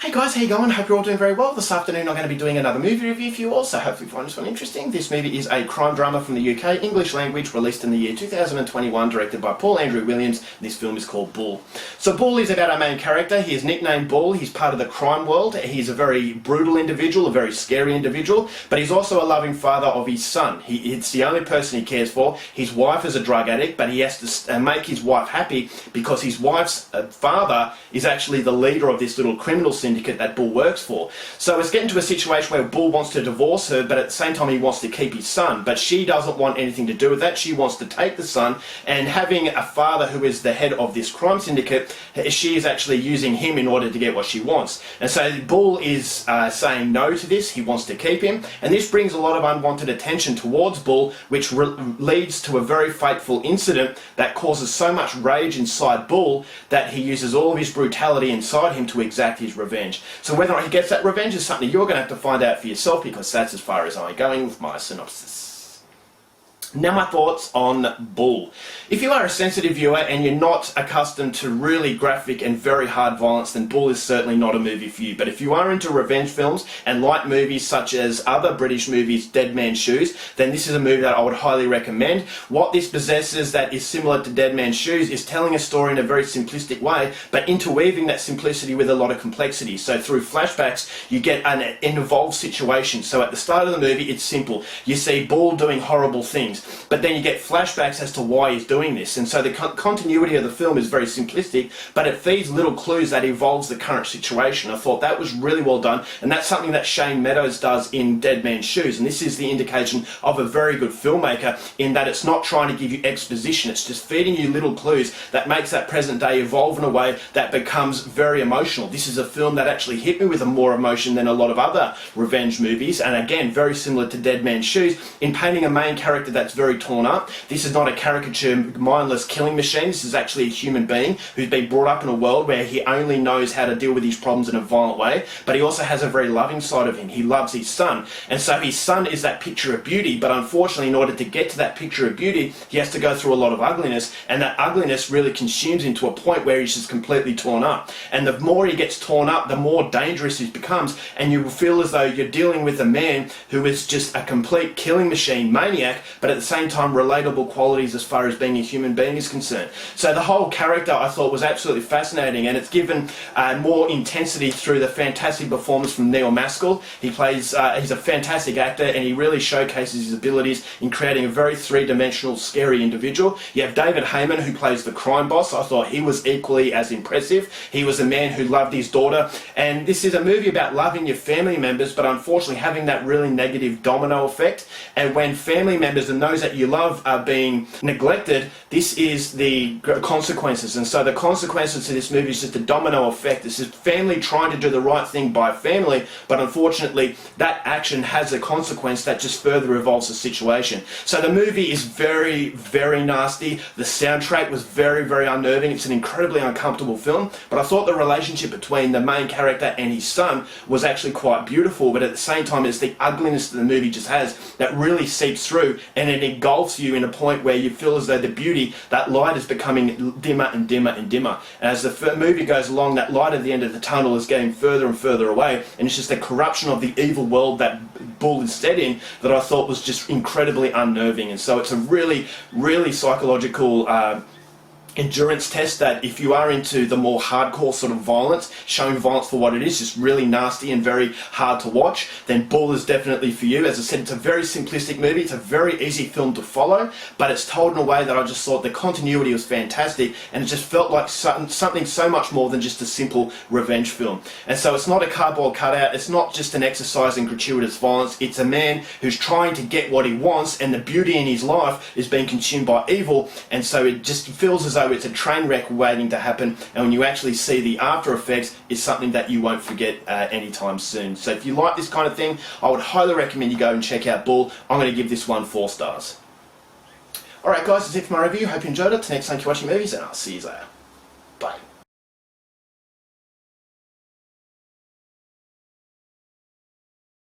Hey guys, how you going? Hope you're all doing very well. This afternoon I'm going to be doing another movie review for you all, so hopefully you find this one interesting. This movie is a crime drama from the UK, English language, released in the year 2021, directed by Paul Andrew Williams. This film is called Bull. So Bull is about our main character. He is nicknamed Bull. He's part of the crime world. He's a very brutal individual, a very scary individual, but he's also a loving father of his son. It's the only person he cares for. His wife is a drug addict, but he has to make his wife happy because his wife's father is actually the leader of this little criminal syndicate that Bull works for. So it's getting to a situation where Bull wants to divorce her, but at the same time he wants to keep his son, but she doesn't want anything to do with that. She wants to take the son, and having a father who is the head of this crime syndicate, she is actually using him in order to get what she wants. And so Bull is saying no to this. He wants to keep him, and this brings a lot of unwanted attention towards Bull, which leads to a very fateful incident that causes so much rage inside Bull that he uses all of his brutality inside him to exact his revenge. So whether or not he gets that revenge is something you're going to have to find out for yourself, because that's as far as I'm going with my synopsis. Now my thoughts on Bull. If you are a sensitive viewer and you're not accustomed to really graphic and very hard violence, then Bull is certainly not a movie for you. But if you are into revenge films and like movies such as other British movies, Dead Man's Shoes, then this is a movie that I would highly recommend. What this possesses that is similar to Dead Man's Shoes is telling a story in a very simplistic way, but interweaving that simplicity with a lot of complexity. So through flashbacks, you get an involved situation. So at the start of the movie, it's simple. You see Bull doing horrible things, but then you get flashbacks as to why he's doing this. And so the continuity of the film is very simplistic, but it feeds little clues that evolves the current situation. I thought that was really well done, and that's something that Shane Meadows does in Dead Man's Shoes, and this is the indication of a very good filmmaker in that it's not trying to give you exposition, it's just feeding you little clues that makes that present day evolve in a way that becomes very emotional. This is a film that actually hit me with a more emotion than a lot of other revenge movies, and again very similar to Dead Man's Shoes in painting a main character that's very torn up. This is not a caricature mindless killing machine. This is actually a human being who's been brought up in a world where he only knows how to deal with his problems in a violent way, but he also has a very loving side of him. He loves his son, and so his son is that picture of beauty, but unfortunately in order to get to that picture of beauty he has to go through a lot of ugliness, and that ugliness really consumes him to a point where he's just completely torn up. And the more he gets torn up, the more dangerous he becomes, and you feel as though you're dealing with a man who is just a complete killing machine maniac, but at the same time relatable qualities as far as being a human being is concerned. So the whole character I thought was absolutely fascinating, and it's given more intensity through the fantastic performance from Neil Maskell. He's a fantastic actor, and he really showcases his abilities in creating a very three-dimensional scary individual. You have David Heyman, who plays the crime boss. I thought he was equally as impressive. He was a man who loved his daughter, and this is a movie about loving your family members, but unfortunately having that really negative domino effect. And when family members and those that you love are being neglected, this is the consequences. And so the consequences to this movie is just a domino effect. This is family trying to do the right thing by family, but unfortunately that action has a consequence that just further evolves the situation. So the movie is very, very nasty. The soundtrack was very, very unnerving. It's an incredibly uncomfortable film, but I thought the relationship between the main character and his son was actually quite beautiful, but at the same time it's the ugliness that the movie just has that really seeps through, and it engulfs you in a point where you feel as though the beauty, that light is becoming dimmer and dimmer and dimmer. And as the movie goes along, that light at the end of the tunnel is getting further and further away, and it's just the corruption of the evil world that Bull is set in that I thought was just incredibly unnerving. And so it's a really, really psychological endurance test that if you are into the more hardcore sort of violence, showing violence for what it is, just really nasty and very hard to watch, then Bull is definitely for you. As I said, it's a very simplistic movie, it's a very easy film to follow, but it's told in a way that I just thought the continuity was fantastic, and it just felt like something so much more than just a simple revenge film. And so it's not a cardboard cutout, it's not just an exercise in gratuitous violence, it's a man who's trying to get what he wants, and the beauty in his life is being consumed by evil, and so it just feels as though it's a train wreck waiting to happen, and when you actually see the after effects, it's something that you won't forget anytime soon. So if you like this kind of thing, I would highly recommend you go and check out Bull. I'm going to give this one 4 stars. Alright guys, that's it for my review. Hope you enjoyed it. Till next time, keep watching movies, and I'll see you later.